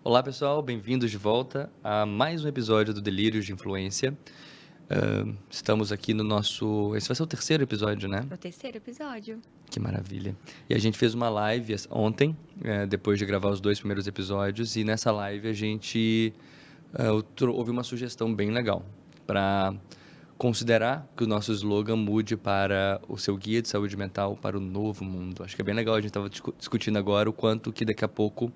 Olá, pessoal, bem-vindos de volta a mais um episódio do Delírios de Influência. Estamos aqui no nosso... Esse vai ser o terceiro episódio, né? É o terceiro episódio. Que maravilha. E a gente fez uma live ontem, depois de gravar os 2 primeiros episódios, e nessa live a gente houve uma sugestão bem legal para considerar que o nosso slogan mude para o seu guia de saúde mental para o novo mundo. Acho que é bem legal, a gente estava discutindo agora o quanto que daqui a pouco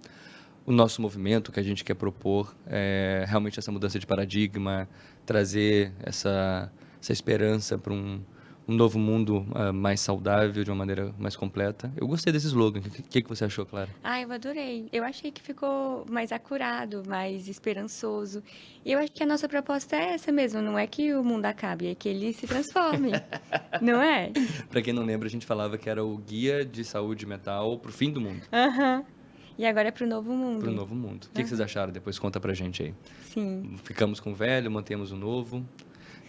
o nosso movimento que a gente quer propor é realmente essa mudança de paradigma, trazer essa esperança para um novo mundo mais saudável, de uma maneira mais completa. Eu gostei desse slogan. O que você achou, Clara? Eu adorei. Eu achei que ficou mais acurado, mais esperançoso. E eu acho que a nossa proposta é essa mesmo. Não é que o mundo acabe, é que ele se transforme. Não é? Para quem não lembra, a gente falava que era o guia de saúde mental para o fim do mundo. Aham. E agora é pro novo mundo. Para o novo mundo. O que vocês acharam? Depois conta pra gente aí. Sim. Ficamos com o velho, mantemos o novo.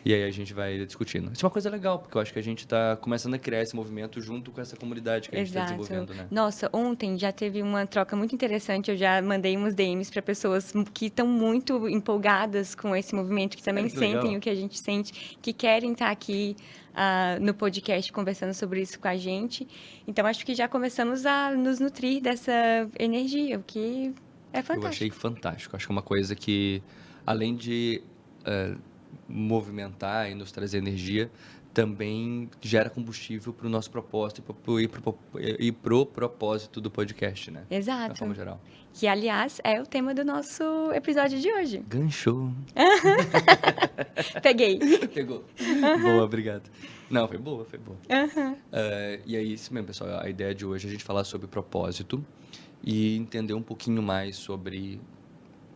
E aí a gente vai discutindo. Isso é uma coisa legal, porque eu acho que a gente está começando a criar esse movimento junto com essa comunidade que a gente está desenvolvendo, né? Nossa, ontem já teve uma troca muito interessante. Eu já mandei uns DMs para pessoas que estão muito empolgadas com esse movimento, que também sentem legal. o que a gente sente, que querem estar aqui no podcast conversando sobre isso com a gente. Então, acho que já começamos a nos nutrir dessa energia, o que é fantástico. Eu achei fantástico. Acho que é uma coisa que, além de movimentar e nos trazer energia, também gera combustível para o nosso propósito e pro propósito do podcast, né? Exato. De forma geral. Que, aliás, é o tema do nosso episódio de hoje. Ganchou. Peguei. Pegou. Boa, obrigado. Não, foi boa. E é isso mesmo, pessoal. A ideia de hoje é a gente falar sobre propósito e entender um pouquinho mais sobre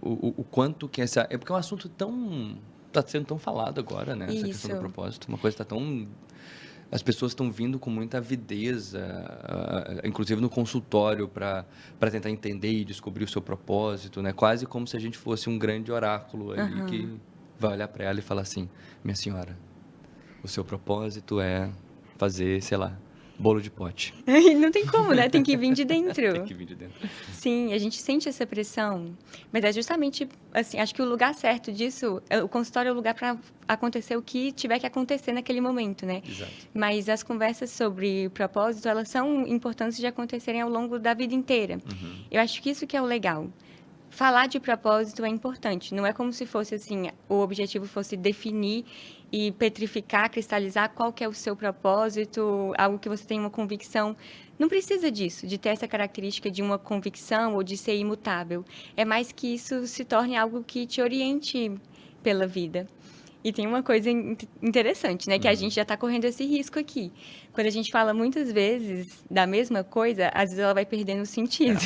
o quanto que essa... É porque é um assunto tão... Tá sendo tão falado agora, né? Essa questão do propósito. Uma coisa tá tão... As pessoas estão vindo com muita avidez, inclusive no consultório, para tentar entender e descobrir o seu propósito, né? Quase como se a gente fosse um grande oráculo ali que vai olhar para ela e falar assim: minha senhora, o seu propósito é fazer, sei lá, bolo de pote. Não tem como, né? Tem que vir de dentro. Tem que vir de dentro. Sim, a gente sente essa pressão. Mas é justamente, assim, acho que o lugar certo disso, o consultório é o lugar para acontecer o que tiver que acontecer naquele momento, né? Exato. Mas as conversas sobre propósito, elas são importantes de acontecerem ao longo da vida inteira. Eu acho que isso que é o legal. Falar de propósito é importante. Não é como se fosse assim, o objetivo fosse definir e petrificar, cristalizar qual que é o seu propósito, algo que você tem uma convicção. Não precisa disso, de ter essa característica de uma convicção ou de ser imutável. É mais que isso se torne algo que te oriente pela vida. E tem uma coisa interessante, né? Que a gente já está correndo esse risco aqui. Quando a gente fala muitas vezes da mesma coisa, às vezes ela vai perdendo o sentido.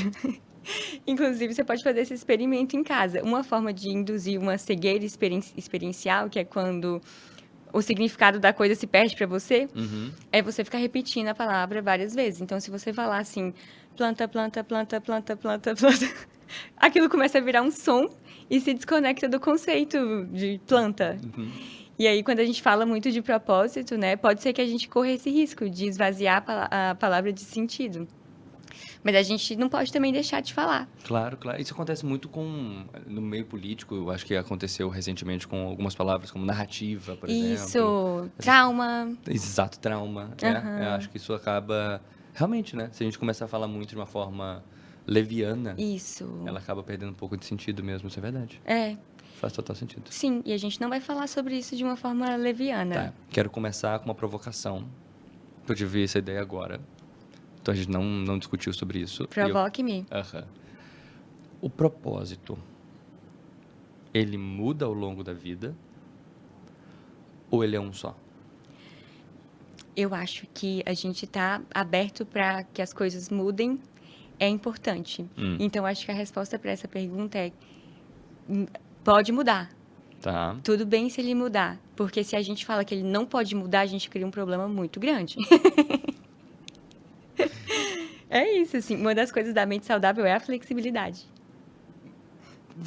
Inclusive, você pode fazer esse experimento em casa. Uma forma de induzir uma cegueira experiencial, que é quando o significado da coisa se perde para você, é você ficar repetindo a palavra várias vezes. Então, se você falar assim, planta, planta, planta, planta, planta, planta, aquilo começa a virar um som e se desconecta do conceito de planta. E aí, quando a gente fala muito de propósito, né, pode ser que a gente corra esse risco de esvaziar a palavra de sentido. Mas a gente não pode também deixar de falar. Claro. Isso acontece muito no meio político. Eu acho que aconteceu recentemente com algumas palavras como narrativa, por exemplo. Isso, trauma. Exato, trauma. Eu acho que isso acaba... Realmente, né? Se a gente começar a falar muito de uma forma leviana, ela acaba perdendo um pouco de sentido mesmo, isso é verdade. Faz total sentido. Sim, e a gente não vai falar sobre isso de uma forma leviana. Tá, quero começar com uma provocação. Eu tive essa ideia agora. Então, a gente não discutiu sobre isso. Provoque-me. O propósito, ele muda ao longo da vida? Ou ele é um só? Eu acho que a gente está aberto para que as coisas mudem. É importante. Então, acho que a resposta para essa pergunta é: pode mudar. Tá. Tudo bem se ele mudar. Porque se a gente fala que ele não pode mudar, a gente cria um problema muito grande. É isso, assim. Uma das coisas da mente saudável é a flexibilidade.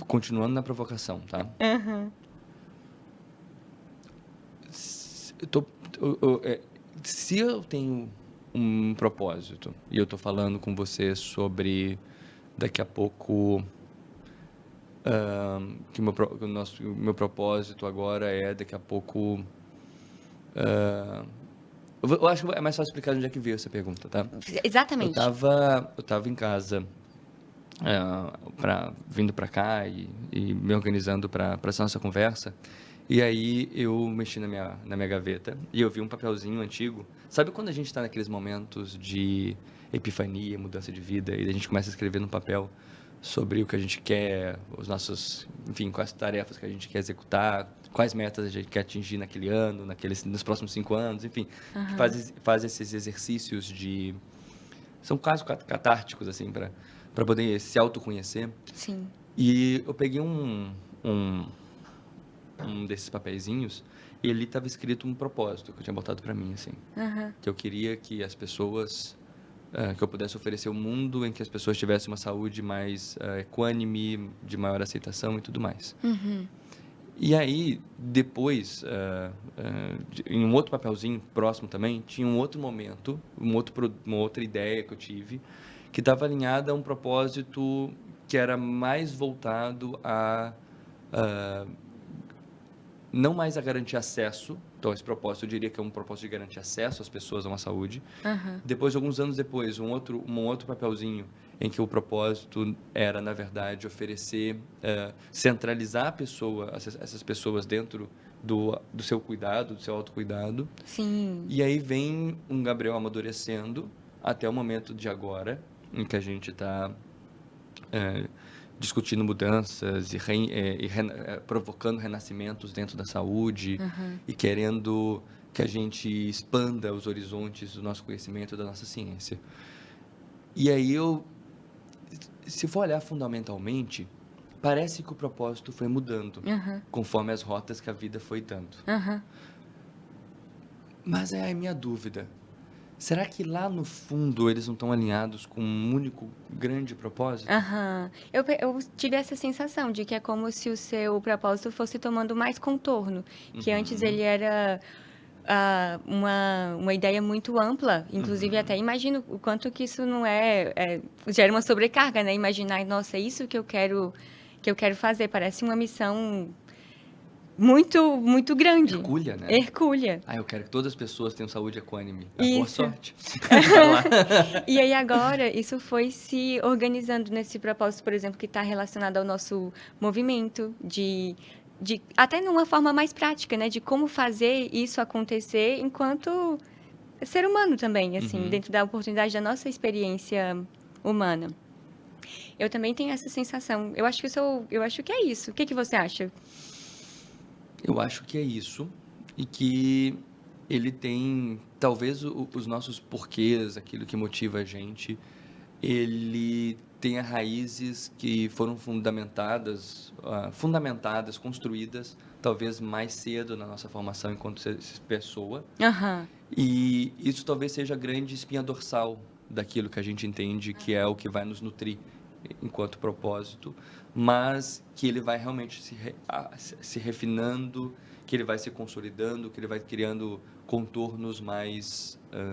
Continuando na provocação, tá? Se eu tenho um propósito e eu tô falando com você sobre daqui a pouco que o meu propósito agora é, daqui a pouco... eu acho que é mais fácil explicar de onde é que veio essa pergunta, tá? Exatamente. Eu tava em casa, vindo para cá e me organizando para essa nossa conversa. E aí eu mexi na minha gaveta e eu vi um papelzinho antigo. Sabe quando a gente está naqueles momentos de epifania, mudança de vida, e a gente começa a escrever no papel sobre o que a gente quer, os nossos, enfim, quais tarefas que a gente quer executar, quais metas a gente quer atingir naquele ano, nos próximos 5 anos, enfim, que faz esses exercícios de... São quase catárticos, assim, para poder se autoconhecer. Sim. E eu peguei um desses papeizinhos e ali estava escrito um propósito que eu tinha botado para mim, assim. Que eu queria que as pessoas... que eu pudesse oferecer um mundo em que as pessoas tivessem uma saúde mais equânime, de maior aceitação e tudo mais. E aí, depois, em um outro papelzinho próximo também, tinha um outro momento, uma outra ideia que eu tive, que estava alinhada a um propósito que era mais voltado não mais a garantir acesso. Então, esse propósito, eu diria que é um propósito de garantir acesso às pessoas a uma saúde. Depois, alguns anos depois, um outro papelzinho em que o propósito era, na verdade, oferecer, centralizar a pessoa, essas pessoas dentro do seu cuidado, do seu autocuidado. Sim. E aí vem um Gabriel amadurecendo até o momento de agora, em que a gente está discutindo mudanças e provocando renascimentos dentro da saúde e querendo que a gente expanda os horizontes do nosso conhecimento, da nossa ciência. E aí se for olhar fundamentalmente, parece que o propósito foi mudando conforme as rotas que a vida foi dando. Mas é a minha dúvida. Será que lá no fundo eles não estão alinhados com um único grande propósito? Eu tive essa sensação de que é como se o seu propósito fosse tomando mais contorno. Que antes ele era uma ideia muito ampla. Inclusive, até imagino o quanto que isso não gera uma sobrecarga, né? Imaginar, nossa, é isso que eu quero fazer. Parece uma missão muito, muito grande. Hercúlea, né? Hercúlea. Eu quero que todas as pessoas tenham saúde equânime. Boa Isso. sorte. Vai lá. E aí agora, isso foi se organizando nesse propósito, por exemplo, que está relacionado ao nosso movimento, até numa forma mais prática, né? De como fazer isso acontecer enquanto ser humano também, assim, dentro da oportunidade da nossa experiência humana. Eu também tenho essa sensação. Eu acho que é isso. O que você acha? Eu acho que é isso, e que ele tem, talvez, os nossos porquês, aquilo que motiva a gente, ele tenha raízes que foram fundamentadas, construídas, talvez mais cedo na nossa formação enquanto pessoa. E isso talvez seja a grande espinha dorsal daquilo que a gente entende que é o que vai nos nutrir enquanto propósito, mas que ele vai realmente se refinando, que ele vai se consolidando, que ele vai criando contornos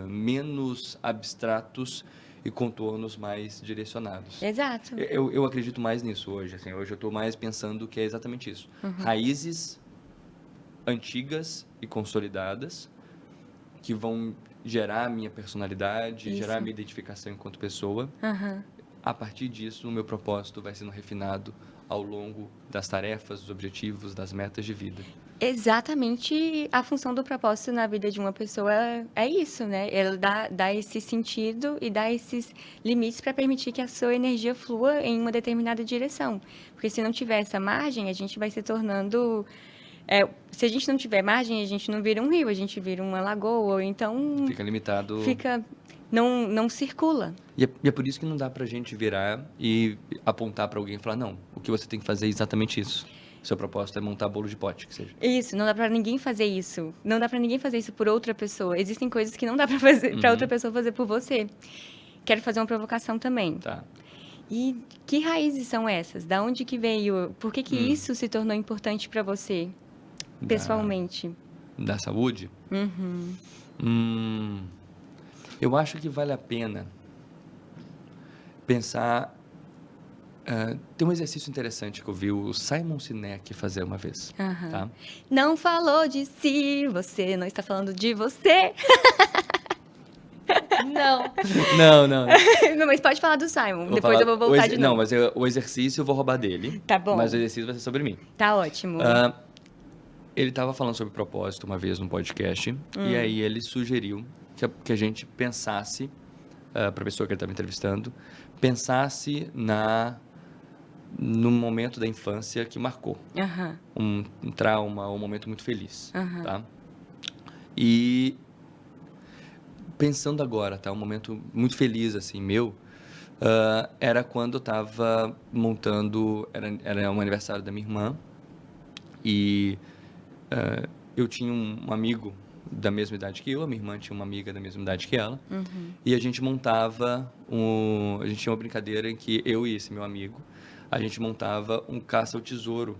menos abstratos e contornos mais direcionados. Exato. Eu acredito mais nisso hoje. Assim, hoje eu estou mais pensando que é exatamente isso. Raízes antigas e consolidadas que vão gerar a minha personalidade, gerar a minha identificação enquanto pessoa. A partir disso, o meu propósito vai sendo refinado ao longo das tarefas, dos objetivos, das metas de vida. Exatamente a função do propósito na vida de uma pessoa é isso, né? Ela dá esse sentido e dá esses limites para permitir que a sua energia flua em uma determinada direção. Porque se não tiver essa margem, a gente vai se tornando... se a gente não tiver margem, a gente não vira um rio, a gente vira uma lagoa, ou então... Fica limitado... Não circula. E é por isso que não dá pra gente virar e apontar para alguém e falar, não, o que você tem que fazer é exatamente isso. Seu propósito é montar bolo de pote, que seja. Isso, não dá pra ninguém fazer isso. Não dá pra ninguém fazer isso por outra pessoa. Existem coisas que não dá pra fazer para outra pessoa fazer por você. Quero fazer uma provocação também. Tá. E que raízes são essas? Da onde que veio? Por que isso se tornou importante pra você, pessoalmente? Da saúde? Eu acho que vale a pena pensar Tem um exercício interessante que eu vi o Simon Sinek fazer uma vez, tá? Não falou de si, você não está falando de você. Não. Não. Não, mas pode falar do Simon, depois eu vou voltar de novo. Não, mas o exercício eu vou roubar dele. Tá bom. Mas o exercício vai ser sobre mim. Tá ótimo. Ele estava falando sobre propósito uma vez num podcast, e aí ele sugeriu que a gente pensasse, para a pessoa que ele estava entrevistando, pensasse no momento da infância que marcou. Um trauma, um momento muito feliz, tá? E pensando agora, tá? Um momento muito feliz, assim, meu, era quando eu estava montando, era um aniversário da minha irmã, e eu tinha um amigo da mesma idade que eu, a minha irmã tinha uma amiga da mesma idade que ela, e a gente montava a gente tinha uma brincadeira em que eu e esse meu amigo, a gente montava um caça ao tesouro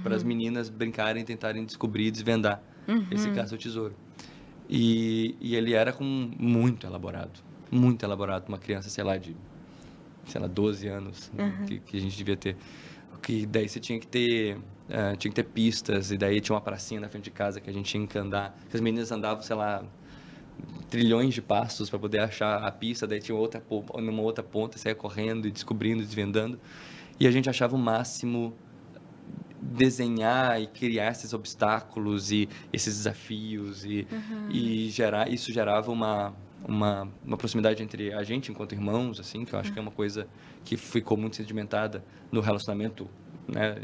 para as meninas brincarem e tentarem descobrir e desvendar esse caça ao tesouro. E ele era muito elaborado, uma criança, sei lá, 12 anos, que a gente devia ter. Que daí você tinha que ter pistas, e daí tinha uma pracinha na frente de casa que a gente tinha que andar, que as meninas andavam, sei lá, trilhões de passos para poder achar a pista, daí tinha numa outra ponta, saia correndo e descobrindo, desvendando, e a gente achava o máximo desenhar e criar esses obstáculos e esses desafios, e isso gerava uma proximidade entre a gente enquanto irmãos, assim, que eu acho que é uma coisa que ficou muito sedimentada no relacionamento, né,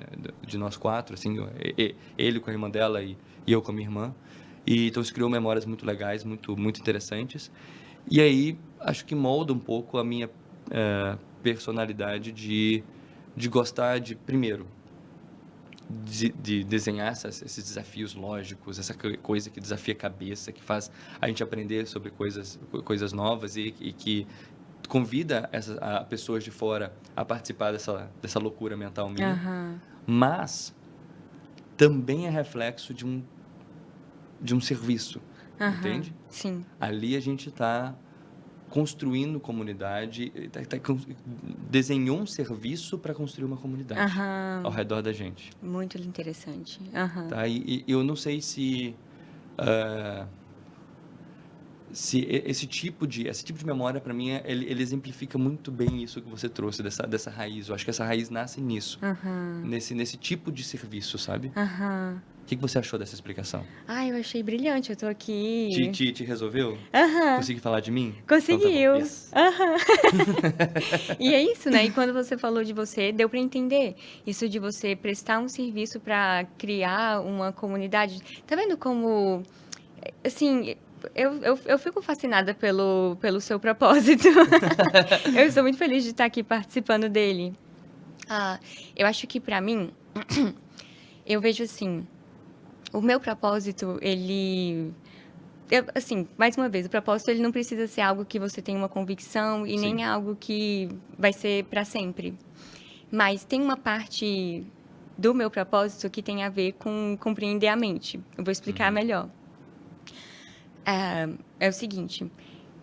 de nós quatro, assim, ele com a irmã dela e eu com a minha irmã. E então isso criou memórias muito legais, muito muito interessantes. E aí acho que molda um pouco a minha personalidade de gostar de, primeiro, de desenhar esses desafios lógicos, essa coisa que desafia a cabeça, que faz a gente aprender sobre coisas novas e que convida a pessoas de fora a participar dessa loucura mental minha. Mas também é reflexo de um serviço, entende? Sim. Ali a gente está construindo comunidade, desenhou um serviço para construir uma comunidade ao redor da gente. Muito interessante. Tá? E eu não sei se esse tipo de memória, para mim, ele exemplifica muito bem isso que você trouxe, dessa raiz. Eu acho que essa raiz nasce nisso, nesse tipo de serviço, sabe? O que você achou dessa explicação? Eu achei brilhante, eu tô aqui... Te resolveu? Consegui falar de mim? Conseguiu. Então, tá bom. E é isso, né? E quando você falou de você, deu para entender. Isso de você prestar um serviço para criar uma comunidade. Tá vendo como, assim... Eu fico fascinada pelo seu propósito. Eu estou muito feliz de estar aqui participando dele. Eu acho que, para mim, eu vejo assim... O meu propósito, assim, mais uma vez, o propósito ele não precisa ser algo que você tem uma convicção e nem algo que vai ser para sempre. Mas tem uma parte do meu propósito que tem a ver com compreender a mente. Eu vou explicar melhor. É o seguinte,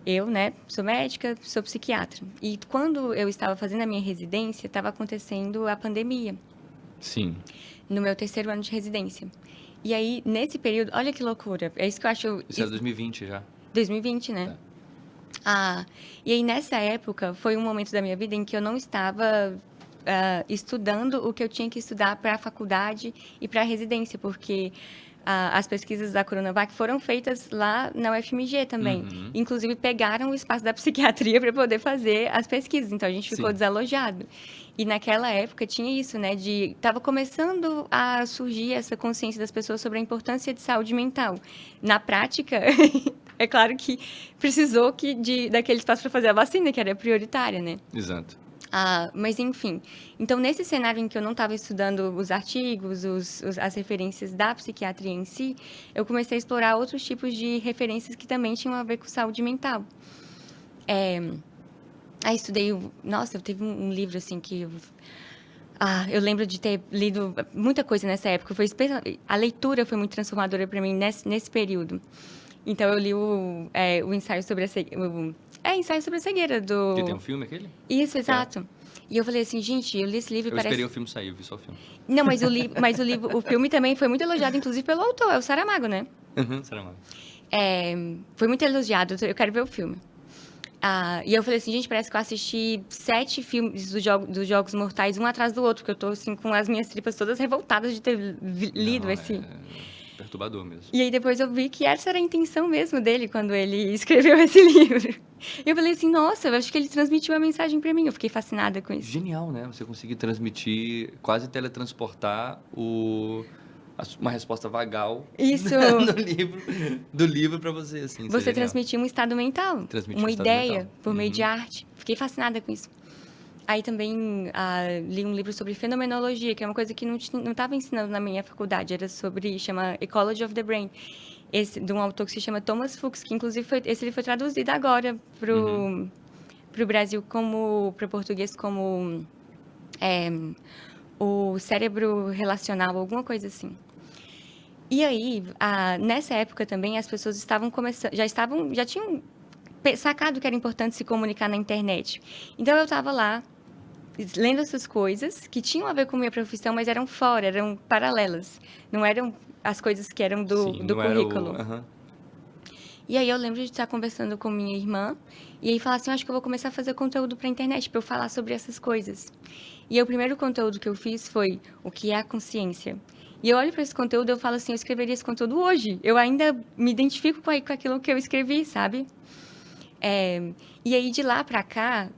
eu, né, sou médica, sou psiquiatra. E quando eu estava fazendo a minha residência, estava acontecendo a pandemia. Sim. No meu 3º ano de residência. E aí, nesse período, olha que loucura. É isso que eu acho... Isso é 2020 já. 2020, né? E aí, nessa época, foi um momento da minha vida em que eu não estava estudando o que eu tinha que estudar para a faculdade e para a residência, porque as pesquisas da Coronavac foram feitas lá na UFMG também. Inclusive, pegaram o espaço da psiquiatria para poder fazer as pesquisas. Então, a gente ficou desalojado. E naquela época tinha isso, né? Estava começando a surgir essa consciência das pessoas sobre a importância de saúde mental. Na prática, é claro que precisou daquele espaço para fazer a vacina, que era prioritária, né? Exato. Mas, enfim. Então, nesse cenário em que eu não estava estudando os artigos, as referências da psiquiatria em si, eu comecei a explorar outros tipos de referências que também tinham a ver com saúde mental. Aí estudei... Nossa, eu teve um livro, assim, que... eu lembro de ter lido muita coisa nessa época. A leitura foi muito transformadora para mim nesse período. Então, eu li o ensaio sobre a cegueira. Ensaio sobre a cegueira do... Que tem um filme aquele? Isso, exato. E eu falei assim, gente, eu li esse livro e Eu parece... esperei o filme sair, vi só o filme. Não, mas o livro, o filme também foi muito elogiado, inclusive pelo autor, é o Saramago, né? Saramago. Foi muito elogiado, eu quero ver o filme. E eu falei assim, gente, parece que eu assisti 7 filmes dos Jogos Mortais, um atrás do outro, porque eu tô, assim, com as minhas tripas todas revoltadas de ter lido Não, esse... É perturbador mesmo. E aí depois eu vi que essa era a intenção mesmo dele quando ele escreveu esse livro. E eu falei assim, nossa, eu acho que ele transmitiu a mensagem para mim. Eu fiquei fascinada com isso. Genial, né? Você conseguir transmitir, quase teletransportar uma resposta vagal Isso. do livro para você, assim. Você transmitiu um estado mental, uma ideia por meio de arte. Fiquei fascinada com isso. Aí também li um livro sobre fenomenologia, que é uma coisa que não estava ensinando na minha faculdade. Chama Ecology of the Brain, de um autor que se chama Thomas Fuchs, que inclusive esse livro foi traduzido agora para o Brasil, para o português, como o cérebro relacional, alguma coisa assim. E aí, nessa época também, as pessoas estavam começando, já tinham sacado que era importante se comunicar na internet. Então, eu estava lá, lendo essas coisas que tinham a ver com a minha profissão, mas eram fora, eram paralelas. Não eram as coisas que eram do currículo. E aí eu lembro de estar conversando com minha irmã e aí falar assim, acho que eu vou começar a fazer conteúdo para a internet para eu falar sobre essas coisas. E aí, o primeiro conteúdo que eu fiz foi o que é a consciência. E eu olho para esse conteúdo e eu falo assim, eu escreveria esse conteúdo hoje. Eu ainda me identifico com aquilo que eu escrevi, sabe? E aí, de lá para cá,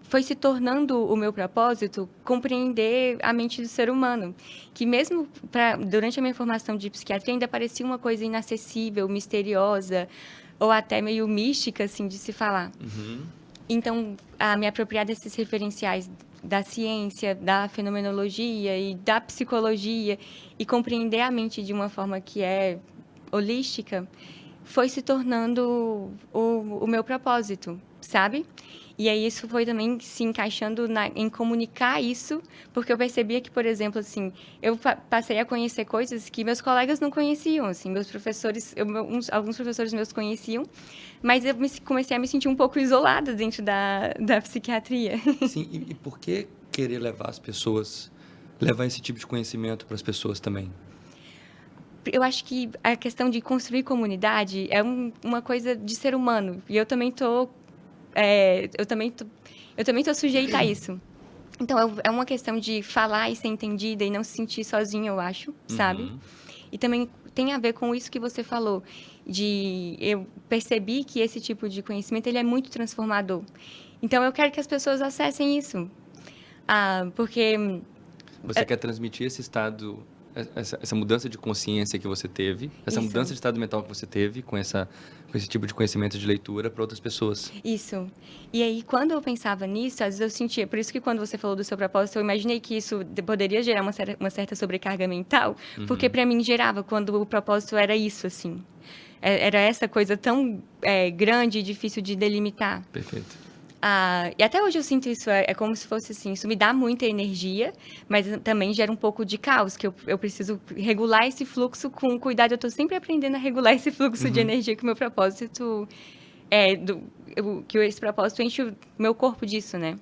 foi se tornando o meu propósito compreender a mente do ser humano. Que mesmo durante a minha formação de psiquiatria ainda parecia uma coisa inacessível, misteriosa, ou até meio mística, assim, de se falar. Então, me apropriar desses referenciais da ciência, da fenomenologia e da psicologia e compreender a mente de uma forma que é holística, foi se tornando o meu propósito, sabe? E aí isso foi também se encaixando em comunicar isso, porque eu percebia que, por exemplo, assim, eu passei a conhecer coisas que meus colegas não conheciam, assim, meus professores, alguns professores meus conheciam, mas eu comecei a me sentir um pouco isolada dentro da psiquiatria. Sim, e por que querer levar esse tipo de conhecimento para as pessoas também? Eu acho que a questão de construir comunidade é uma coisa de ser humano, e eu também tô sujeita a isso. Então, é uma questão de falar e ser entendida e não se sentir sozinha, eu acho, sabe? E também tem a ver com isso que você falou, eu percebi que esse tipo de conhecimento ele é muito transformador. Então, eu quero que as pessoas acessem isso. Porque... Você quer transmitir esse estado, essa mudança de consciência que você teve, essa mudança de estado mental que você teve com esse tipo de conhecimento de leitura para outras pessoas. Isso. E aí, quando eu pensava nisso, às vezes eu sentia... Por isso que quando você falou do seu propósito, eu imaginei que isso poderia gerar uma certa sobrecarga mental, porque para mim gerava quando o propósito era isso, assim. Era essa coisa tão grande e difícil de delimitar. Perfeito. E até hoje eu sinto isso, é como se fosse assim, isso me dá muita energia, mas também gera um pouco de caos, que eu preciso regular esse fluxo com cuidado. Eu estou sempre aprendendo a regular esse fluxo de energia que o meu propósito que esse propósito enche o meu corpo disso, né?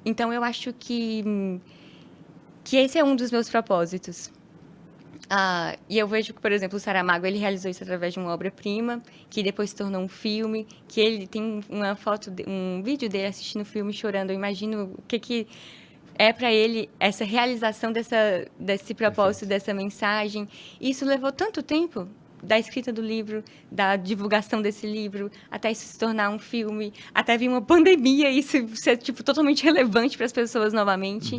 Então, eu acho que esse é um dos meus propósitos. E eu vejo que, por exemplo, o Saramago, ele realizou isso através de uma obra-prima, que depois se tornou um filme, que ele tem uma foto, um vídeo dele assistindo o filme chorando. Eu imagino o que é para ele essa realização desse propósito, dessa mensagem. E isso levou tanto tempo, da escrita do livro, da divulgação desse livro, até isso se tornar um filme, até vir uma pandemia e isso ser tipo, totalmente relevante para as pessoas novamente.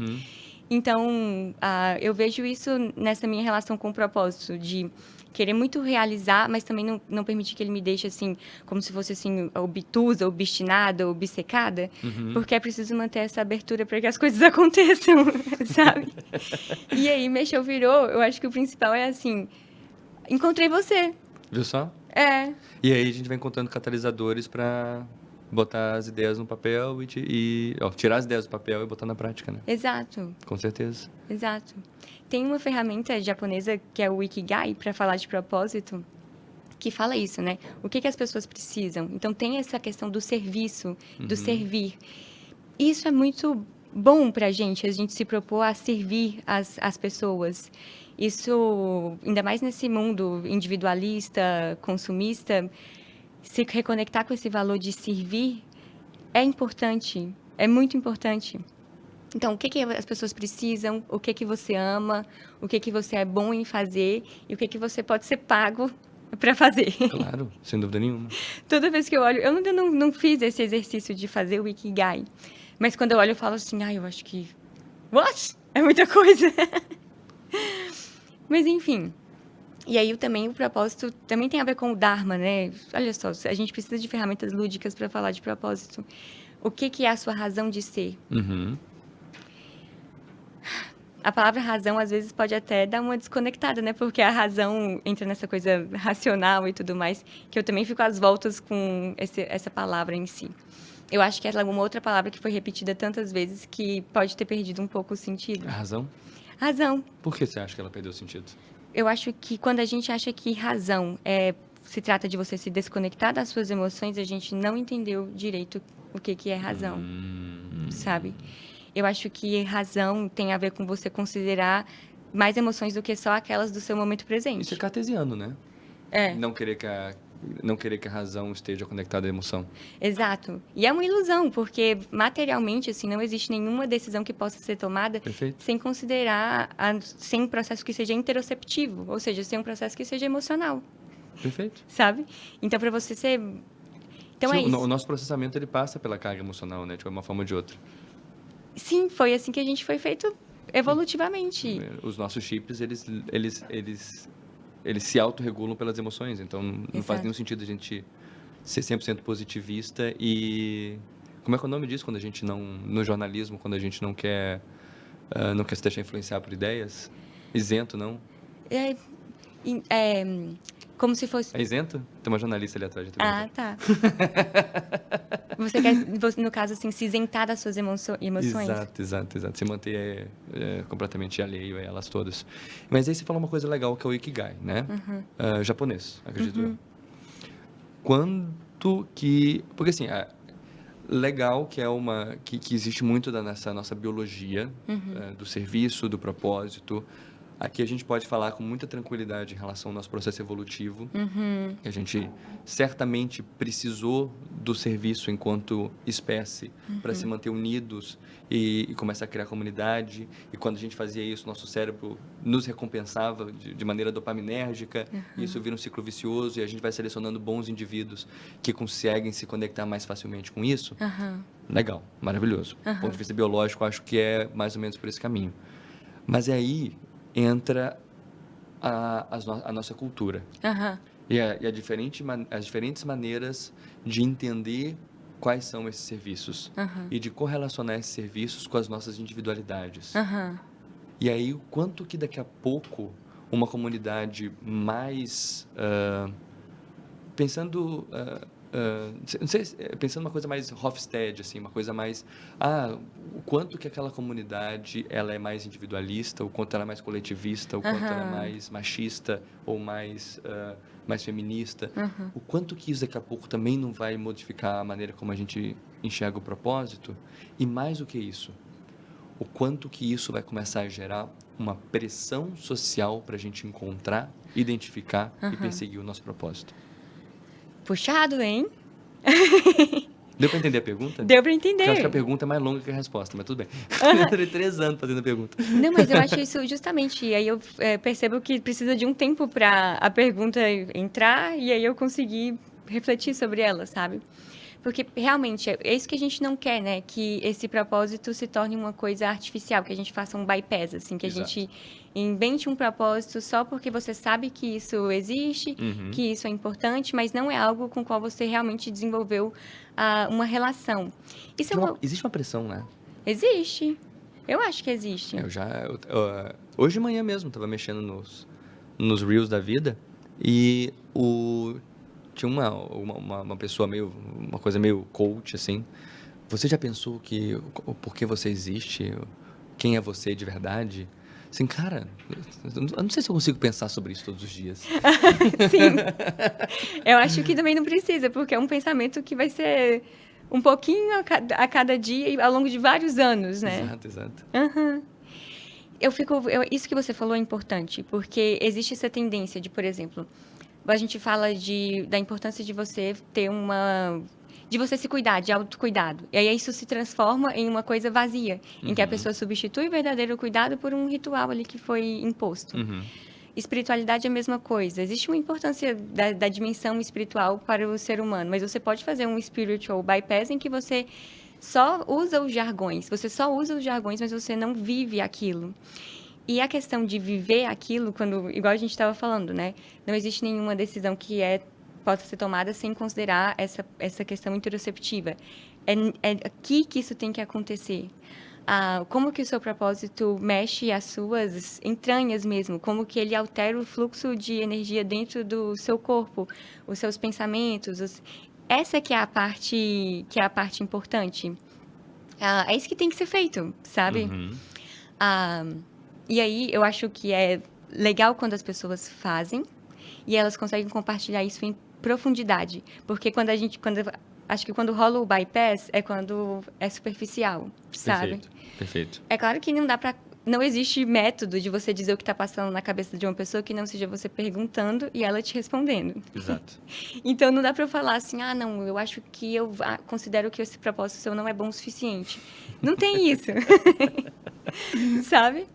Então, eu vejo isso nessa minha relação com o propósito, de querer muito realizar, mas também não permitir que ele me deixe, assim, como se fosse, assim, obtusa, obstinada, obcecada, porque é preciso manter essa abertura para que as coisas aconteçam, sabe? E aí, mexeu, virou, eu acho que o principal é, assim, encontrei você. Viu só? E aí a gente vai encontrando catalisadores para botar as ideias no papel e tirar as ideias do papel e botar na prática, né? Exato. Com certeza. Exato. Tem uma ferramenta japonesa que é o Ikigai, para falar de propósito, que fala isso, né? O que as pessoas precisam. Então, tem essa questão do serviço, do servir. Isso é muito bom para a gente se propor a servir as pessoas. Isso, ainda mais nesse mundo individualista, consumista, se reconectar com esse valor de servir é importante, é muito importante. Então, o que as pessoas precisam, o que você ama, o que você é bom em fazer e o que você pode ser pago para fazer. Claro, sem dúvida nenhuma. Toda vez que eu olho, eu ainda não fiz esse exercício de fazer o Ikigai, mas quando eu olho eu falo assim, eu acho que... What? É muita coisa. Mas, enfim... E aí também o propósito também tem a ver com o Dharma, né? Olha só, a gente precisa de ferramentas lúdicas para falar de propósito. O que é a sua razão de ser? Uhum. A palavra razão, às vezes, pode até dar uma desconectada, né? Porque a razão entra nessa coisa racional e tudo mais, que eu também fico às voltas com essa palavra em si. Eu acho que é alguma outra palavra que foi repetida tantas vezes que pode ter perdido um pouco o sentido. A razão? Razão. Por que você acha que ela perdeu o sentido? Eu acho que quando a gente acha que razão se trata de você se desconectar das suas emoções, a gente não entendeu direito o que é razão, sabe? Eu acho que razão tem a ver com você considerar mais emoções do que só aquelas do seu momento presente. Isso é cartesiano, né? É. Não querer que a razão esteja conectada à emoção. Exato. E é uma ilusão, porque materialmente, assim, não existe nenhuma decisão que possa ser tomada Perfeito. sem considerar, sem um processo que seja interoceptivo, ou seja, sem um processo que seja emocional. Perfeito. Sabe? Então, para você ser... Então, Sim, é isso. O nosso processamento, ele passa pela carga emocional, né? De uma forma ou de outra. Sim, foi assim que a gente foi feito evolutivamente. Os nossos chips, eles se autorregulam pelas emoções. Então, não faz nenhum sentido a gente ser 100% positivista e... Como é que é o nome disso quando a gente não... No jornalismo, quando a gente não quer se deixar influenciar por ideias? Isento, não? Como se fosse... É isento? Tem uma jornalista ali atrás. Tá. Você quer, no caso, assim, se isentar das suas emoções? Exato. Se manter completamente alheio a elas todas. Mas aí você falou uma coisa legal, que é o Ikigai, né? Japonês, acredito eu. Quanto que... Porque, assim, legal que que existe muito nessa nossa biologia, do serviço, do propósito. Aqui a gente pode falar com muita tranquilidade em relação ao nosso processo evolutivo. Que a gente certamente precisou do serviço enquanto espécie para se manter unidos e começar a criar comunidade. E quando a gente fazia isso, nosso cérebro nos recompensava de maneira dopaminérgica. E isso vira um ciclo vicioso e a gente vai selecionando bons indivíduos que conseguem se conectar mais facilmente com isso. Legal, maravilhoso. Do ponto de vista biológico, acho que é mais ou menos por esse caminho. Mas aí entra a nossa cultura. E as diferentes maneiras de entender quais são esses serviços. E de correlacionar esses serviços com as nossas individualidades. E aí, o quanto que daqui a pouco uma comunidade mais... pensando... não sei, pensando uma coisa mais Hofstede, assim, uma coisa mais... o quanto que aquela comunidade ela é mais individualista, o quanto ela é mais coletivista, o quanto ela é mais machista ou mais feminista. O quanto que isso daqui a pouco também não vai modificar a maneira como a gente enxerga o propósito. E mais do que isso, o quanto que isso vai começar a gerar uma pressão social para a gente encontrar, identificar e perseguir o nosso propósito. Puxado, hein? Deu para entender a pergunta? Deu para entender. Eu acho que a pergunta é mais longa que a resposta, mas tudo bem. Eu durei 3 anos fazendo a pergunta. Não, mas eu acho isso justamente. E aí eu percebo que precisa de um tempo para a pergunta entrar e aí eu conseguir refletir sobre ela, sabe? Porque realmente é isso que a gente não quer, né? Que esse propósito se torne uma coisa artificial, que a gente faça um bypass, assim, que a gente invente um propósito só porque você sabe que isso existe, que isso é importante, mas não é algo com o qual você realmente desenvolveu uma relação. Existe uma pressão, né? Existe. Eu acho que existe. Hoje de manhã mesmo, estava mexendo nos Reels da vida e tinha uma pessoa uma coisa meio coach, assim. Você já pensou por que você existe? Quem é você de verdade? Assim, cara, eu não sei se eu consigo pensar sobre isso todos os dias. Sim. Eu acho que também não precisa, porque é um pensamento que vai ser um pouquinho a cada dia e ao longo de vários anos, né? Exato. Uhum. Isso que você falou é importante, porque existe essa tendência de, por exemplo, a gente fala da importância de você ter de você se cuidar, de autocuidado. E aí isso se transforma em uma coisa vazia, em que a pessoa substitui o verdadeiro cuidado por um ritual ali que foi imposto. Espiritualidade é a mesma coisa. Existe uma importância da dimensão espiritual para o ser humano, mas você pode fazer um spiritual bypass em que você só usa os jargões. Você só usa os jargões, mas você não vive aquilo. E a questão de viver aquilo, igual a gente estava falando, né? Não existe nenhuma decisão que possa ser tomada sem considerar essa questão interoceptiva. É aqui que isso tem que acontecer. Como que o seu propósito mexe as suas entranhas mesmo, como que ele altera o fluxo de energia dentro do seu corpo, os seus pensamentos. Essa que é a parte importante. É isso que tem que ser feito, sabe? E aí, eu acho que é legal quando as pessoas fazem e elas conseguem compartilhar isso em profundidade. Porque acho que quando rola o bypass é quando é superficial, sabe? Perfeito. É claro que não existe método de você dizer o que está passando na cabeça de uma pessoa que não seja você perguntando e ela te respondendo. Exato. Então, não dá para eu falar assim, não, eu acho que eu considero que esse propósito seu não é bom o suficiente. Não tem isso. Sabe?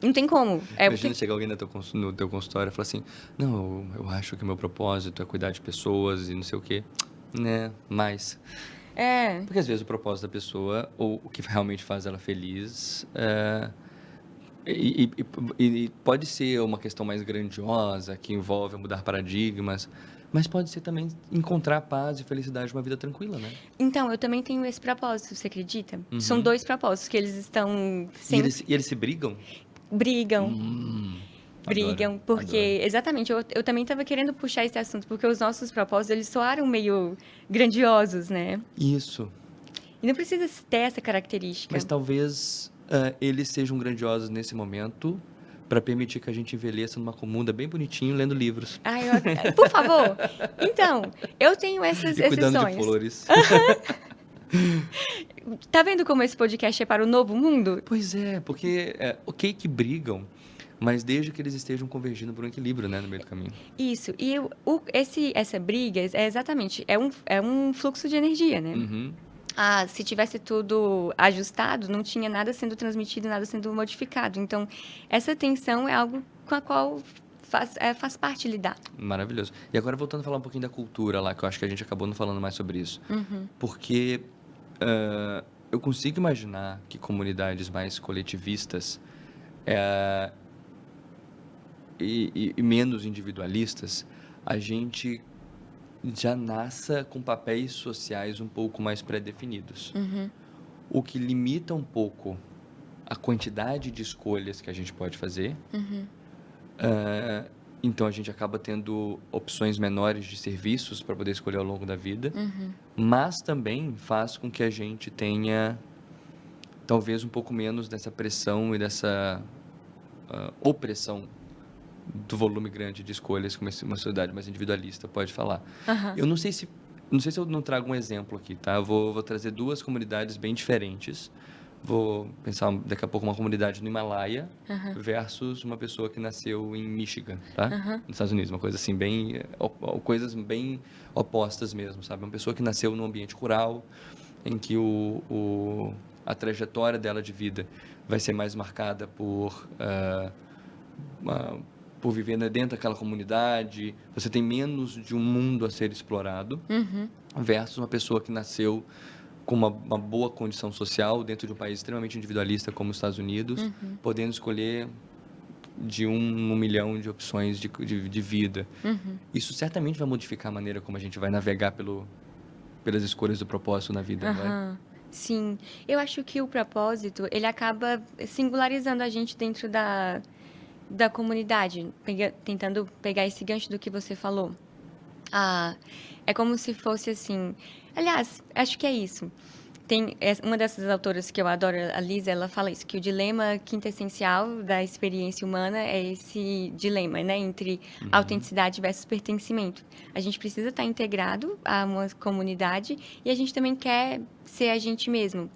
Não tem como. Imagina chegar alguém no teu consultório e falar assim, não, eu acho que o meu propósito é cuidar de pessoas e não sei o quê. Né, mas... Porque às vezes o propósito da pessoa, ou o que realmente faz ela feliz, e pode ser uma questão mais grandiosa, que envolve mudar paradigmas, mas pode ser também encontrar paz e felicidade numa vida tranquila, né? Então, eu também tenho esse propósito, você acredita? São 2 propósitos que eles estão sempre... E eles se brigam? Brigam. Brigam, porque... Adoro. Exatamente, eu também estava querendo puxar esse assunto, porque os nossos propósitos, eles soaram meio grandiosos, né? Isso. E não precisa ter essa característica. Mas talvez eles sejam grandiosos nesse momento para permitir que a gente envelheça numa comuna bem bonitinho, lendo livros. Por favor. Então, eu tenho esses cuidando sonhos. de flores. Tá vendo como esse podcast é para o novo mundo? Pois é, porque ok que brigam, mas desde que eles estejam convergindo por um equilíbrio, né, no meio do caminho. Isso. E essa briga é um fluxo de energia, né? Se tivesse tudo ajustado, não tinha nada sendo transmitido, nada sendo modificado. Então, essa tensão é algo com a qual faz parte lidar. Maravilhoso. E agora, voltando a falar um pouquinho da cultura lá, que eu acho que a gente acabou não falando mais sobre isso. Porque eu consigo imaginar que comunidades mais coletivistas e menos individualistas, a gente já nasça com papéis sociais um pouco mais pré-definidos. O que limita um pouco a quantidade de escolhas que a gente pode fazer. Então, a gente acaba tendo opções menores de serviços para poder escolher ao longo da vida. Mas também faz com que a gente tenha, talvez, um pouco menos dessa pressão e dessa opressão do volume grande de escolhas que uma sociedade mais individualista pode falar. Eu não sei se eu não trago um exemplo aqui, tá? Eu vou trazer 2 comunidades bem diferentes. Vou pensar daqui a pouco uma comunidade no Himalaia versus uma pessoa que nasceu em Michigan, tá? Nos Estados Unidos, uma coisa assim coisas bem opostas mesmo, sabe? Uma pessoa que nasceu num ambiente rural, em que a trajetória dela de vida vai ser mais marcada por viver dentro daquela comunidade, você tem menos de um mundo a ser explorado, versus uma pessoa que nasceu com uma boa condição social dentro de um país extremamente individualista como os Estados Unidos, podendo escolher de 1 milhão de opções de vida. Isso certamente vai modificar a maneira como a gente vai navegar pelas escolhas do propósito na vida, não é? Sim. Eu acho que o propósito, ele acaba singularizando a gente dentro da comunidade, tentando pegar esse gancho do que você falou. É como se fosse assim... Aliás, acho que é isso. Uma dessas autoras que eu adoro, a Lisa, ela fala isso, que o dilema quintessencial da experiência humana é esse dilema, né, entre autenticidade versus pertencimento. A gente precisa estar integrado a uma comunidade e a gente também quer ser a gente mesmo,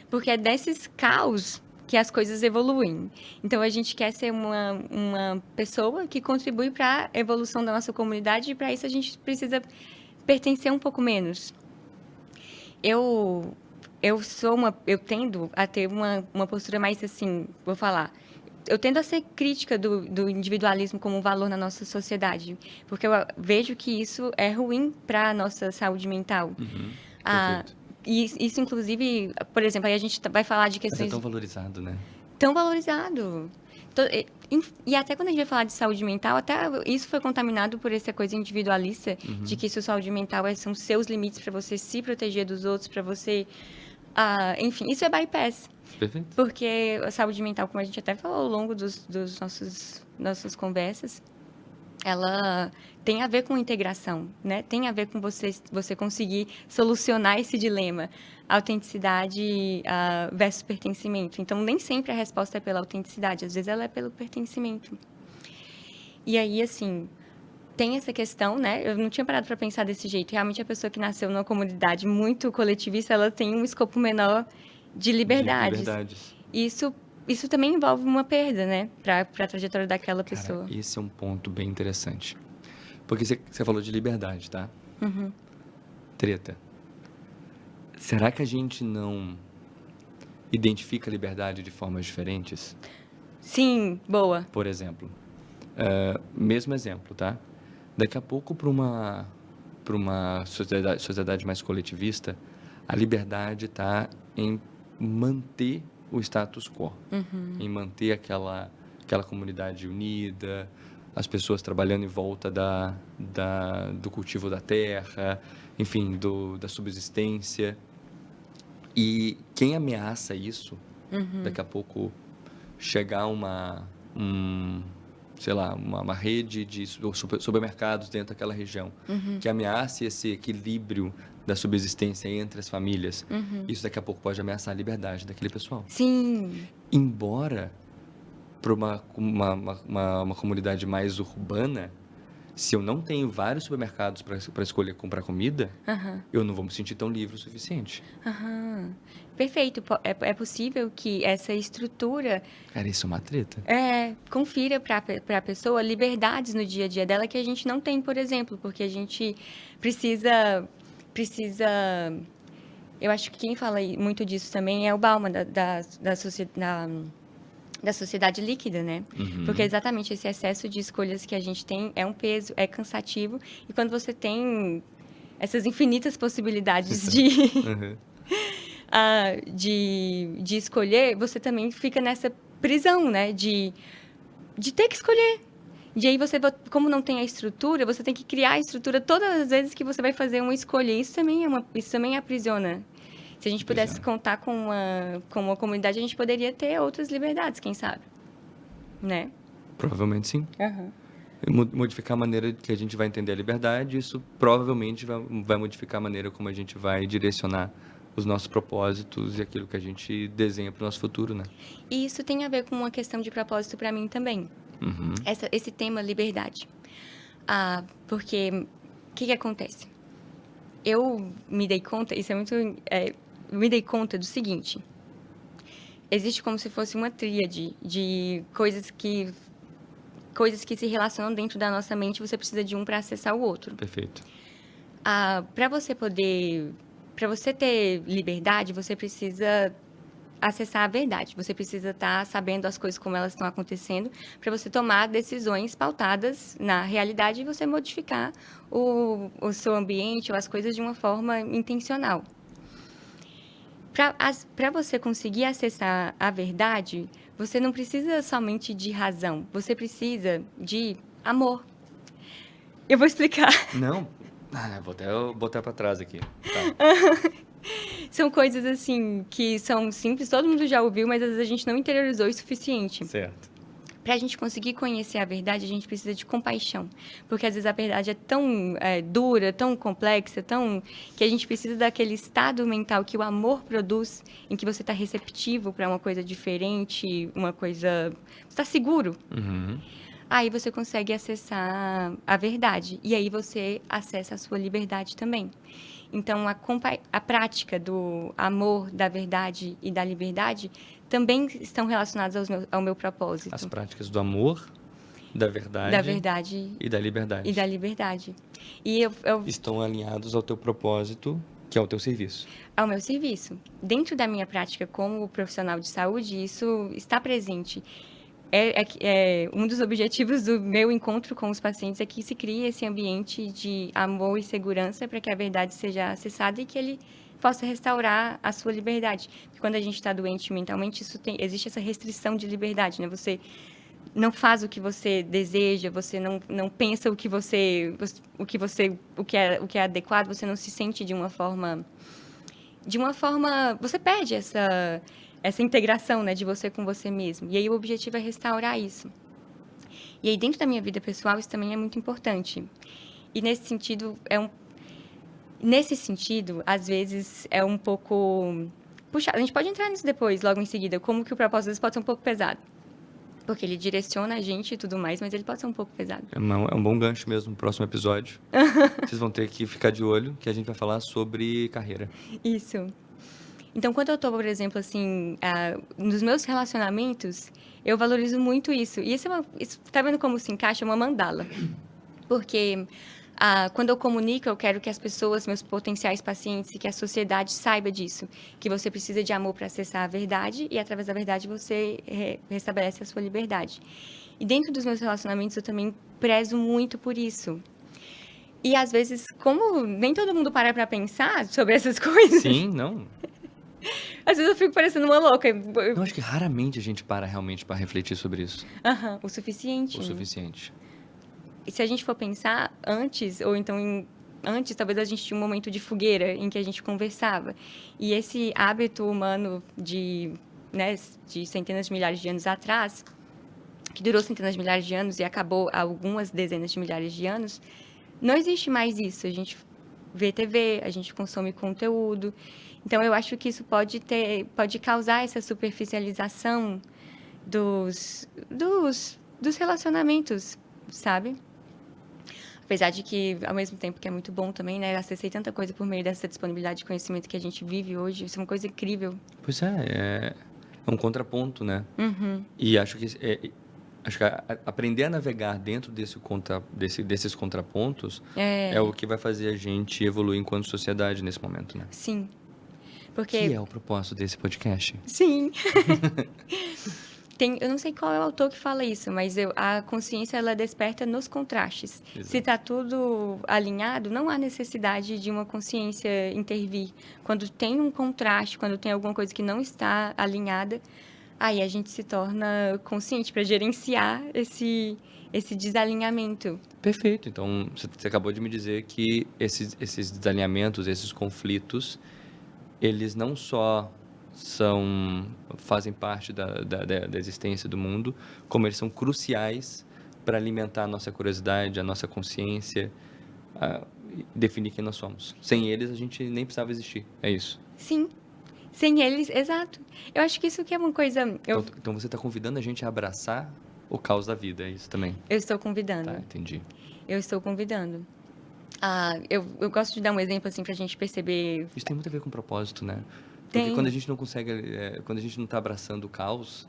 porque é desses caos que as coisas evoluem. Então, a gente quer ser uma pessoa que contribui para a evolução da nossa comunidade e, para isso, a gente precisa pertencer um pouco menos. Eu tendo a ter uma postura mais assim, vou falar, eu tendo a ser crítica do individualismo como um valor na nossa sociedade, porque eu vejo que isso é ruim para a nossa saúde mental. E isso, inclusive, por exemplo, aí a gente vai falar de questões... Mas é tão valorizado, né? Tão valorizado. E até quando a gente vai falar de saúde mental, até isso foi contaminado por essa coisa individualista, de que isso, saúde mental são seus limites para você se proteger dos outros, para você... enfim, isso é bypass. Perfeito. Porque a saúde mental, como a gente até falou ao longo dos nossas conversas, ela tem a ver com integração, né? Tem a ver com você conseguir solucionar esse dilema, autenticidade versus pertencimento. Então, nem sempre a resposta é pela autenticidade, às vezes ela é pelo pertencimento. E aí, assim, tem essa questão, né? Eu não tinha parado para pensar desse jeito. Realmente, a pessoa que nasceu numa comunidade muito coletivista, ela tem um escopo menor de liberdades. Isso também envolve uma perda, né? Para a trajetória daquela pessoa. Cara, esse é um ponto bem interessante. Porque você falou de liberdade, tá? Treta. Será que a gente não identifica a liberdade de formas diferentes? Sim, boa. Por exemplo, mesmo exemplo, tá? Daqui a pouco, para uma sociedade mais coletivista, a liberdade está em manter o status quo, em manter aquela comunidade unida, as pessoas trabalhando em volta do cultivo da terra, enfim, da subsistência. E quem ameaça isso, daqui a pouco chegar uma rede de supermercados dentro daquela região, que ameace esse equilíbrio da subsistência entre as famílias, isso daqui a pouco pode ameaçar a liberdade daquele pessoal. Sim. Embora para uma comunidade mais urbana, se eu não tenho vários supermercados para escolher comprar comida, eu não vou me sentir tão livre o suficiente. Perfeito. É possível que essa estrutura... Cara, isso é uma treta. Confira para a pessoa liberdades no dia a dia dela que a gente não tem, por exemplo, porque a gente precisa... Eu acho que quem fala muito disso também é o Bauman, da sociedade líquida, né? Porque exatamente esse excesso de escolhas que a gente tem é um peso, é cansativo. E quando você tem essas infinitas possibilidades de escolher, você também fica nessa prisão, né? De ter que escolher. E aí você, como não tem a estrutura, você tem que criar a estrutura todas as vezes que você vai fazer uma escolha. Isso também aprisiona. Se a gente pudesse contar com uma comunidade, a gente poderia ter outras liberdades, quem sabe? Né? Provavelmente sim. Modificar a maneira que a gente vai entender a liberdade, isso provavelmente vai modificar a maneira como a gente vai direcionar os nossos propósitos e aquilo que a gente desenha para o nosso futuro, né? E isso tem a ver com uma questão de propósito para mim também. Esse tema liberdade. Porque o que acontece? Eu me dei conta, isso é muito... me dei conta do seguinte. Existe como se fosse uma tríade de coisas que se relacionam dentro da nossa mente, você precisa de um para acessar o outro. Perfeito. Para você ter liberdade, você precisa acessar a verdade. Você precisa estar sabendo as coisas como elas estão acontecendo, para você tomar decisões pautadas na realidade e você modificar o seu ambiente ou as coisas de uma forma intencional. Para você conseguir acessar a verdade, você não precisa somente de razão, você precisa de amor. Eu vou explicar. Não, vou até botar para trás aqui. Tá. São coisas assim que são simples, todo mundo já ouviu, mas às vezes a gente não interiorizou o suficiente. Certo. para a gente conseguir conhecer a verdade, a gente precisa de compaixão. Porque, às vezes, a verdade é tão dura, tão complexa, que a gente precisa daquele estado mental que o amor produz, em que você está receptivo para uma coisa diferente, uma coisa... Você está seguro. Aí você consegue acessar a verdade. E aí você acessa a sua liberdade também. Então, a prática do amor, da verdade e da liberdade também estão relacionadas ao meu propósito. As práticas do amor, da verdade e da liberdade. E da liberdade. E estão alinhados ao teu propósito, que é o teu serviço. Ao meu serviço. Dentro da minha prática como profissional de saúde, isso está presente. Um dos objetivos do meu encontro com os pacientes é que se crie esse ambiente de amor e segurança para que a verdade seja acessada e que ele possa restaurar a sua liberdade. Porque quando a gente está doente mentalmente, existe essa restrição de liberdade, né? Você não faz o que você deseja, você não pensa o que é adequado, você não se sente de uma forma, você perde essa integração, né, de você com você mesmo. E aí o objetivo é restaurar isso. E aí dentro da minha vida pessoal isso também é muito importante. E nesse sentido, às vezes é um pouco puxado. A gente pode entrar nisso depois, logo em seguida, como que o propósito às vezes pode ser um pouco pesado. Porque ele direciona a gente e tudo mais, mas ele pode ser um pouco pesado. É um bom gancho mesmo no próximo episódio. Vocês vão ter que ficar de olho, que a gente vai falar sobre carreira. Isso. Então, quando eu estou, por exemplo, assim, nos meus relacionamentos, eu valorizo muito isso. E isso tá vendo como se encaixa? É uma mandala. Porque quando eu comunico, eu quero que as pessoas, meus potenciais pacientes, e que a sociedade saiba disso. Que você precisa de amor para acessar a verdade e, através da verdade, você restabelece a sua liberdade. E dentro dos meus relacionamentos, eu também prezo muito por isso. E, às vezes, como nem todo mundo para pensar sobre essas coisas... Sim, não... Às vezes eu fico parecendo uma louca. Eu acho que raramente a gente para realmente para refletir sobre isso. O suficiente. O suficiente. E se a gente for pensar antes, ou então antes, talvez a gente tinha um momento de fogueira em que a gente conversava. E esse hábito humano de centenas de milhares de anos atrás, que durou centenas de milhares de anos e acabou há algumas dezenas de milhares de anos, não existe mais isso. A gente vê TV, a gente consome conteúdo. Então, eu acho que isso pode causar essa superficialização dos relacionamentos, sabe? Apesar de que, ao mesmo tempo que é muito bom também, né? Acessei tanta coisa por meio dessa disponibilidade de conhecimento que a gente vive hoje. Isso é uma coisa incrível. Pois é um contraponto, né? E acho que aprender a navegar dentro desses contrapontos é o que vai fazer a gente evoluir enquanto sociedade nesse momento, né? Sim. Que é o propósito desse podcast. Sim. Eu não sei qual é o autor que fala isso, mas a consciência, ela desperta nos contrastes. Exato. Se está tudo alinhado, não há necessidade de uma consciência intervir. Quando tem um contraste, quando tem alguma coisa que não está alinhada, aí a gente se torna consciente para gerenciar esse desalinhamento. Perfeito. Então, você acabou de me dizer que esses desalinhamentos, esses conflitos, eles não só fazem parte da existência do mundo, como eles são cruciais para alimentar a nossa curiosidade, a nossa consciência, definir quem nós somos. Sem eles, a gente nem precisava existir. É isso. Sim. Sem eles, exato. Eu acho que isso que é uma coisa... Então você está convidando a gente a abraçar o caos da vida, é isso também? Eu estou convidando. Tá, entendi. Eu estou convidando. Eu gosto de dar um exemplo, assim, pra gente perceber... Isso tem muito a ver com propósito, né? Porque quando a gente não consegue... quando a gente não está abraçando o caos,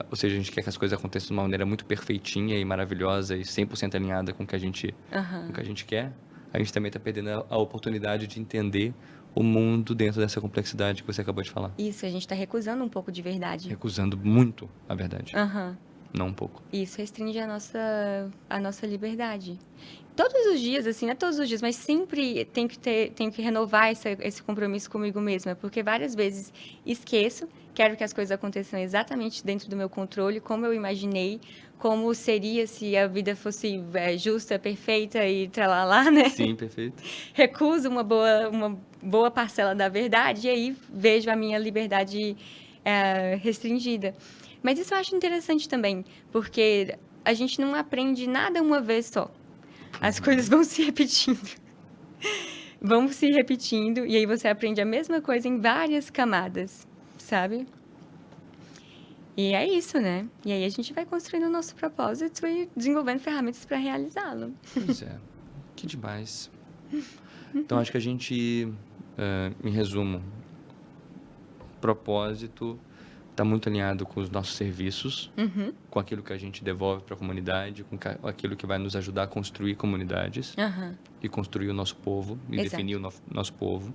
ou seja, a gente quer que as coisas aconteçam de uma maneira muito perfeitinha e maravilhosa e 100% alinhada com o que a gente, com o que a gente quer, a gente também está perdendo a oportunidade de entender o mundo dentro dessa complexidade que você acabou de falar. Isso, a gente está recusando um pouco de verdade. Recusando muito a verdade. Não um pouco. Isso restringe a nossa liberdade. Todos os dias, assim, não é todos os dias, mas sempre tenho que renovar esse compromisso comigo mesma, porque várias vezes esqueço, quero que as coisas aconteçam exatamente dentro do meu controle, como eu imaginei, como seria se a vida fosse justa, perfeita e tralalá, né? Sim, perfeito. Recuso uma boa parcela da verdade e aí vejo a minha liberdade restringida. Mas isso eu acho interessante também, porque a gente não aprende nada uma vez só. As coisas vão se repetindo. Vão se repetindo, e aí você aprende a mesma coisa em várias camadas, sabe? E é isso, né? E aí a gente vai construindo o nosso propósito e desenvolvendo ferramentas para realizá-lo. Pois é. Que demais. Então, acho que a gente, em resumo, propósito está muito alinhado com os nossos serviços, com aquilo que a gente devolve para a comunidade, com aquilo que vai nos ajudar a construir comunidades e construir o nosso povo e Exato. definir o nosso povo.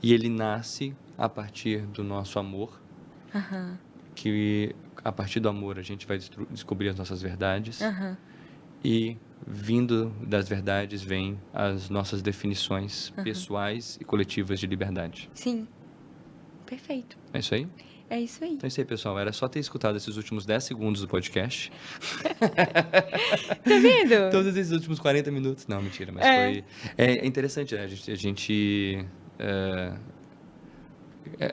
E ele nasce a partir do nosso amor, que a partir do amor a gente vai descobrir as nossas verdades e vindo das verdades vem as nossas definições pessoais e coletivas de liberdade. Sim. Perfeito. É isso aí? É isso aí. Então é isso aí, pessoal. Era só ter escutado esses últimos 10 segundos do podcast. Tá vendo? Todos esses últimos 40 minutos. Não, mentira, mas foi... É interessante, né? A gente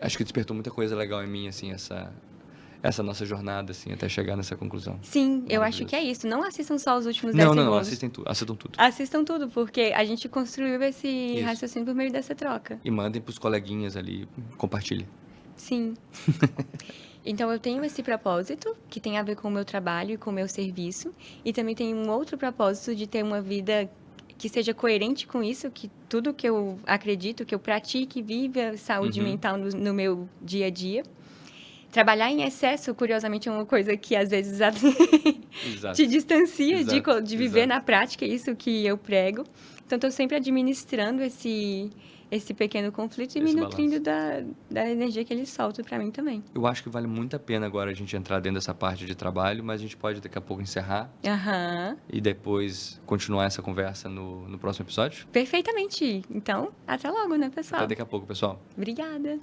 acho que despertou muita coisa legal em mim, assim, essa nossa jornada, assim, até chegar nessa conclusão. Sim, eu acho que é isso. Não assistam só os últimos 10 segundos. Não, assistam tudo. Assistam tudo, porque a gente construiu esse raciocínio por meio dessa troca. E mandem pros coleguinhas ali, compartilhem. Sim. Então, eu tenho esse propósito, que tem a ver com o meu trabalho e com o meu serviço. E também tenho um outro propósito de ter uma vida que seja coerente com isso, que tudo que eu acredito, que eu pratique, viva saúde mental no meu dia a dia. Trabalhar em excesso, curiosamente, é uma coisa que às vezes te distancia de viver na prática isso que eu prego. Então, estou sempre administrando esse pequeno conflito e me nutrindo da energia que ele solta para mim também. Eu acho que vale muito a pena agora a gente entrar dentro dessa parte de trabalho, mas a gente pode daqui a pouco encerrar e depois continuar essa conversa no próximo episódio. Perfeitamente. Então, até logo, né, pessoal? Até daqui a pouco, pessoal. Obrigada.